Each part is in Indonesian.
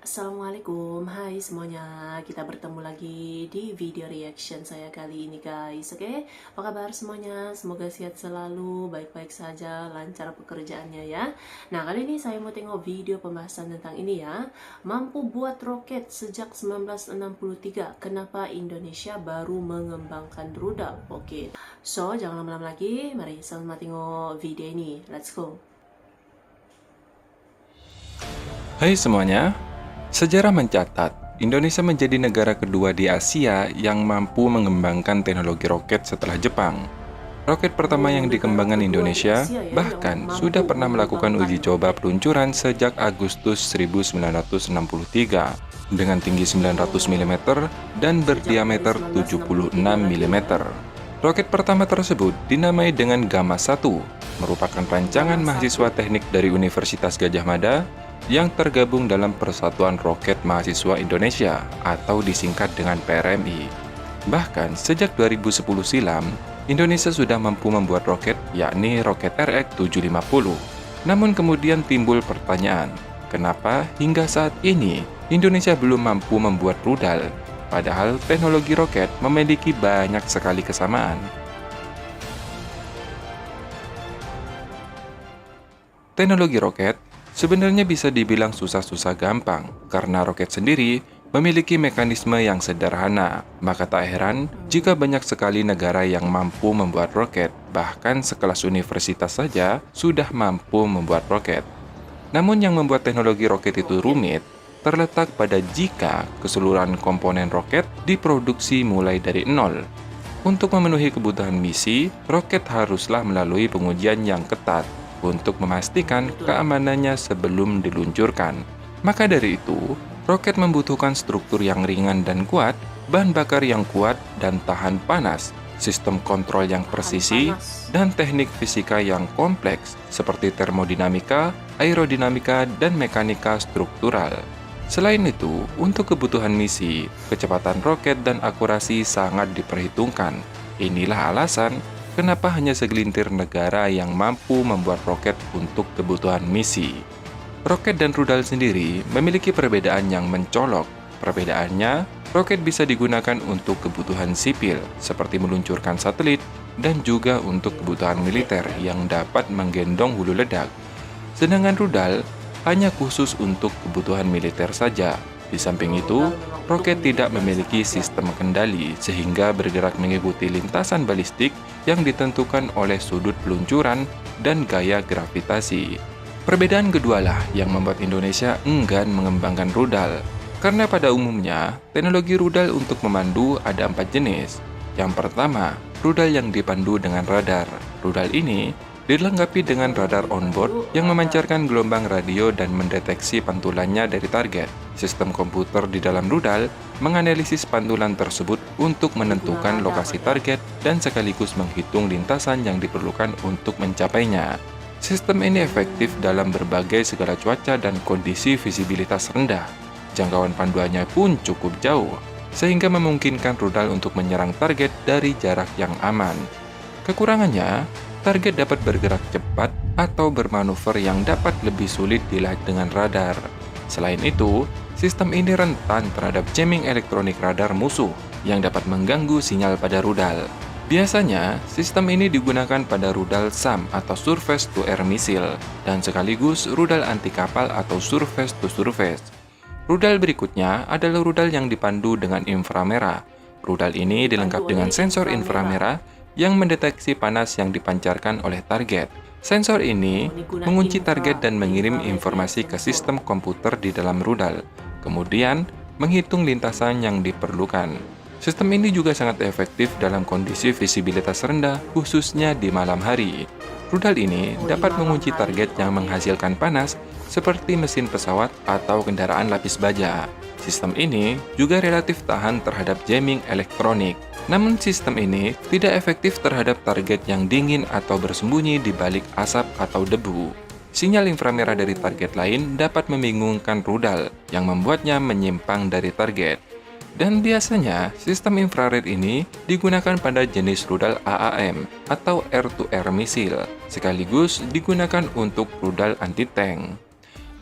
Assalamualaikum, hai semuanya. Kita bertemu lagi di video reaction saya kali ini guys. Oke, apa kabar semuanya? Semoga sehat selalu, baik-baik saja, lancar pekerjaannya ya. Nah, kali ini saya mau tengok video pembahasan tentang ini ya. Mampu buat roket sejak 1963. Kenapa Indonesia baru mengembangkan rudal? Oke, so jangan lama-lama lagi. Mari sama tengok video ini. Let's go. Hai semuanya, sejarah mencatat Indonesia menjadi negara kedua di Asia yang mampu mengembangkan teknologi roket setelah Jepang. Roket pertama yang dikembangkan Indonesia bahkan sudah pernah melakukan uji coba peluncuran sejak Agustus 1963 dengan tinggi 900 mm dan berdiameter 76 mm. Roket pertama tersebut dinamai dengan Gamma 1, merupakan rancangan mahasiswa teknik dari Universitas Gadjah Mada yang tergabung dalam Persatuan Roket Mahasiswa Indonesia atau disingkat dengan PRMI. Bahkan sejak 2010 silam, Indonesia sudah mampu membuat roket yakni roket RX-750. Namun kemudian timbul pertanyaan, kenapa hingga saat ini Indonesia belum mampu membuat rudal? Padahal teknologi roket memiliki banyak sekali kesamaan. Teknologi roket sebenarnya bisa dibilang susah-susah gampang, karena roket sendiri memiliki mekanisme yang sederhana. Maka tak heran jika banyak sekali negara yang mampu membuat roket, bahkan sekelas universitas saja sudah mampu membuat roket. Namun yang membuat teknologi roket itu rumit, terletak pada jika keseluruhan komponen roket diproduksi mulai dari nol. Untuk memenuhi kebutuhan misi, roket haruslah melalui pengujian yang ketat untuk memastikan keamanannya sebelum diluncurkan. Maka dari itu, roket membutuhkan struktur yang ringan dan kuat, bahan bakar yang kuat dan tahan panas, sistem kontrol yang presisi, dan teknik fisika yang kompleks seperti termodinamika, aerodinamika, dan mekanika struktural. Selain itu, untuk kebutuhan misi, kecepatan roket dan akurasi sangat diperhitungkan. Inilah alasan kenapa hanya segelintir negara yang mampu membuat roket untuk kebutuhan misi. Roket dan rudal sendiri memiliki perbedaan yang mencolok. Perbedaannya, roket bisa digunakan untuk kebutuhan sipil, seperti meluncurkan satelit, dan juga untuk kebutuhan militer yang dapat menggendong hulu ledak. Sedangkan rudal hanya khusus untuk kebutuhan militer saja. Di samping itu, roket tidak memiliki sistem kendali sehingga bergerak mengikuti lintasan balistik yang ditentukan oleh sudut peluncuran dan gaya gravitasi. Perbedaan kedualah yang membuat Indonesia enggan mengembangkan rudal. Karena pada umumnya, teknologi rudal untuk memandu ada 4 jenis. Yang pertama, rudal yang dipandu dengan radar. Rudal ini dilengkapi dengan radar onboard yang memancarkan gelombang radio dan mendeteksi pantulannya dari target. Sistem komputer di dalam rudal menganalisis pantulan tersebut untuk menentukan lokasi target dan sekaligus menghitung lintasan yang diperlukan untuk mencapainya. Sistem ini efektif dalam berbagai segala cuaca dan kondisi visibilitas rendah. Jangkauan panduannya pun cukup jauh, sehingga memungkinkan rudal untuk menyerang target dari jarak yang aman. Kekurangannya, target dapat bergerak cepat atau bermanuver yang dapat lebih sulit dilihat dengan radar. Selain itu, sistem ini rentan terhadap jamming elektronik radar musuh yang dapat mengganggu sinyal pada rudal. Biasanya, sistem ini digunakan pada rudal SAM atau Surface to Air Missile dan sekaligus rudal anti kapal atau Surface to Surface. Rudal berikutnya adalah rudal yang dipandu dengan inframerah. Rudal ini dilengkapi dengan sensor inframerah yang mendeteksi panas yang dipancarkan oleh target. Sensor ini mengunci target dan mengirim informasi ke sistem komputer di dalam rudal, kemudian menghitung lintasan yang diperlukan. Sistem ini juga sangat efektif dalam kondisi visibilitas rendah, khususnya di malam hari. Rudal ini dapat mengunci target yang menghasilkan panas seperti mesin pesawat atau kendaraan lapis baja. Sistem ini juga relatif tahan terhadap jamming elektronik. Namun sistem ini tidak efektif terhadap target yang dingin atau bersembunyi di balik asap atau debu. Sinyal inframerah dari target lain dapat membingungkan rudal yang membuatnya menyimpang dari target. Dan biasanya sistem infrared ini digunakan pada jenis rudal AAM atau air-to-air missile, sekaligus digunakan untuk rudal anti-tank.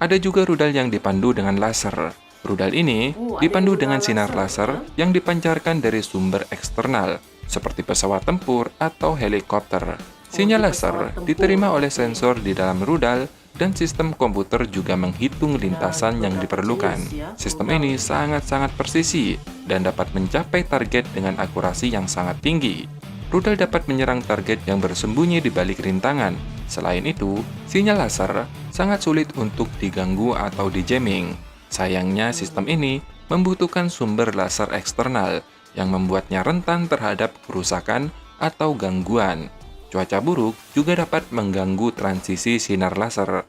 Ada juga rudal yang dipandu dengan laser. Rudal ini Oh, ada dipandu rudal dengan sinar laser ya? yang dipancarkan dari sumber eksternal, seperti pesawat tempur atau helikopter. Oh, di Sinyal pesawat laser tempur. diterima oleh Oke. sensor di dalam rudal dan sistem komputer juga menghitung Dan lintasan yang beberapa diperlukan. jenis ya Sistem rudal. ini sangat-sangat presisi dan dapat mencapai target dengan akurasi yang sangat tinggi. Rudal dapat menyerang target yang bersembunyi di balik rintangan. Selain itu, sinyal laser sangat sulit untuk diganggu atau di-jamming. Sayangnya, sistem ini membutuhkan sumber laser eksternal yang membuatnya rentan terhadap kerusakan atau gangguan. Cuaca buruk juga dapat mengganggu transisi sinar laser.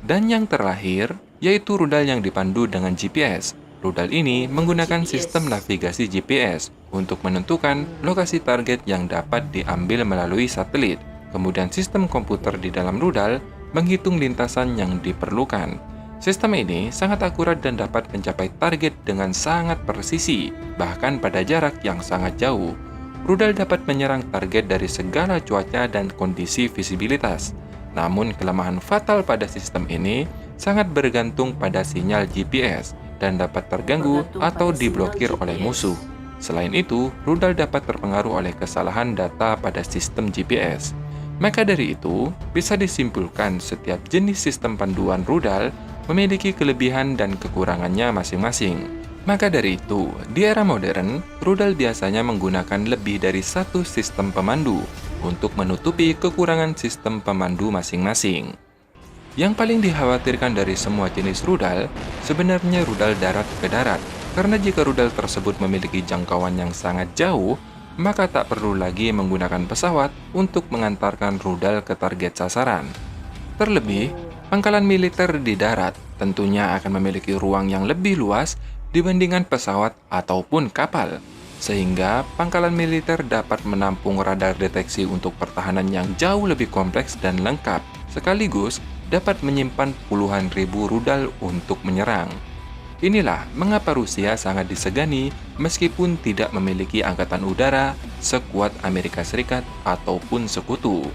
Dan yang terakhir, yaitu rudal yang dipandu dengan GPS. Rudal ini menggunakan GPS. sistem navigasi GPS untuk menentukan lokasi target yang dapat diambil melalui satelit. Kemudian sistem komputer di dalam rudal menghitung lintasan yang diperlukan. Sistem ini sangat akurat dan dapat mencapai target dengan sangat presisi, bahkan pada jarak yang sangat jauh. Rudal dapat menyerang target dari segala cuaca dan kondisi visibilitas. Namun kelemahan fatal pada sistem ini sangat bergantung pada sinyal GPS dan dapat terganggu Bergantung atau pada sinyal diblokir oleh GPS. musuh. Selain itu, rudal dapat terpengaruh oleh kesalahan data pada sistem GPS. Maka dari itu, bisa disimpulkan setiap jenis sistem panduan rudal memiliki kelebihan dan kekurangannya masing-masing. Maka dari itu, di era modern, rudal biasanya menggunakan lebih dari satu sistem pemandu untuk menutupi kekurangan sistem pemandu masing-masing. Yang paling dikhawatirkan dari semua jenis rudal, sebenarnya rudal darat ke darat. Karena jika rudal tersebut memiliki jangkauan yang sangat jauh, maka tak perlu lagi menggunakan pesawat untuk mengantarkan rudal ke target sasaran. Terlebih, pangkalan militer di darat tentunya akan memiliki ruang yang lebih luas dibandingkan pesawat ataupun kapal, sehingga pangkalan militer dapat menampung radar deteksi untuk pertahanan yang jauh lebih kompleks dan lengkap, sekaligus dapat menyimpan puluhan ribu rudal untuk menyerang. Inilah mengapa Rusia sangat disegani meskipun tidak memiliki angkatan udara sekuat Amerika Serikat ataupun sekutu.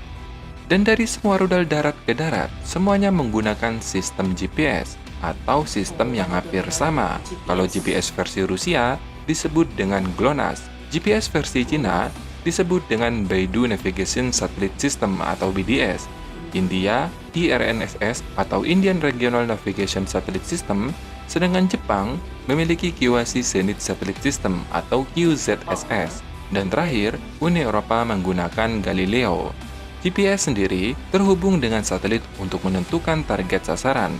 Dan dari semua rudal darat ke darat, semuanya menggunakan sistem GPS atau sistem yang hampir sama. Kalau GPS versi Rusia disebut dengan GLONASS, GPS versi Cina disebut dengan Beidou Navigation Satellite System atau BDS. India, IRNSS atau Indian Regional Navigation Satellite System, sedangkan Jepang memiliki Kiwashi Zenith Satellite System atau QZSS. Dan terakhir, Uni Eropa menggunakan Galileo. GPS sendiri terhubung dengan satelit untuk menentukan target sasaran.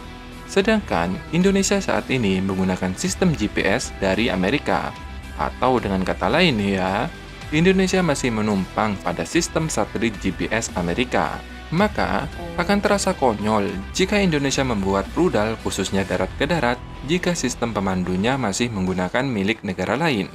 Sedangkan Indonesia saat ini menggunakan sistem GPS dari Amerika. Atau dengan kata lain ya, Indonesia masih menumpang pada sistem satelit GPS Amerika. Maka, akan terasa konyol jika Indonesia membuat rudal khususnya darat ke darat jika sistem pemandunya masih menggunakan milik negara lain.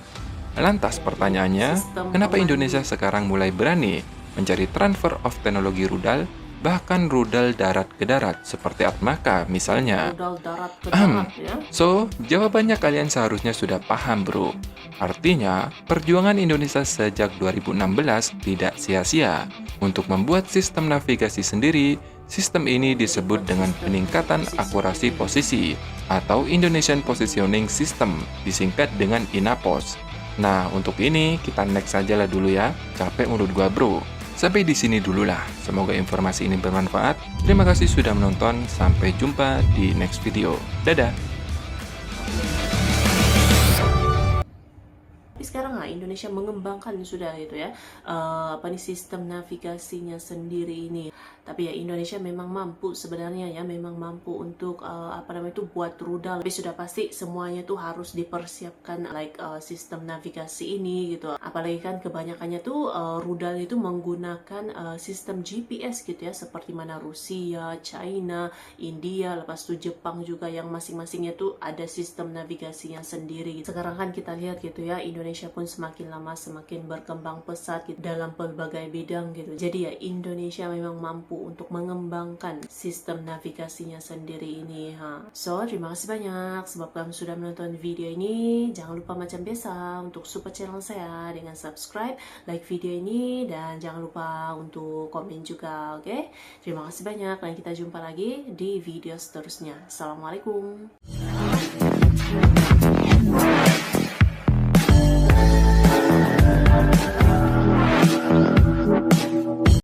Lantas pertanyaannya, kenapa Indonesia sekarang mulai berani mencari transfer of teknologi rudal, bahkan rudal darat ke darat seperti Atmaka misalnya? Rudal darat ke darat ya. So, jawabannya kalian seharusnya sudah paham bro. Artinya, perjuangan Indonesia sejak 2016 tidak sia-sia. Untuk membuat sistem navigasi sendiri, sistem ini disebut dengan peningkatan akurasi posisi atau Indonesian Positioning System, disingkat dengan INAPOS. Nah, untuk ini kita next aja lah dulu ya. Capek menurut gua bro. Sampai di sini dulu lah. Semoga informasi ini bermanfaat. Terima kasih sudah menonton. Sampai jumpa di next video. Dadah! Tapi sekarang Indonesia mengembangkan sudah itu ya sistem navigasinya sendiri ini. Tapi ya Indonesia memang mampu sebenarnya ya, memang mampu untuk buat rudal. Tapi sudah pasti semuanya tuh harus dipersiapkan sistem navigasi ini gitu. Apalagi kan kebanyakannya tuh rudal itu menggunakan sistem GPS gitu ya, seperti mana Rusia, China, India, lepas itu Jepang juga yang masing-masingnya tuh ada sistem navigasinya sendiri gitu. Sekarang kan kita lihat gitu ya, Indonesia pun semakin lama semakin berkembang pesat gitu, dalam berbagai bidang gitu. Jadi ya Indonesia memang mampu untuk mengembangkan sistem navigasinya sendiri ini So, terima kasih banyak sebab kamu sudah menonton video ini. Jangan lupa macam biasa untuk support channel saya dengan subscribe, like video ini, dan jangan lupa untuk komen juga, oke? Terima kasih banyak dan kita jumpa lagi di video seterusnya. Assalamualaikum.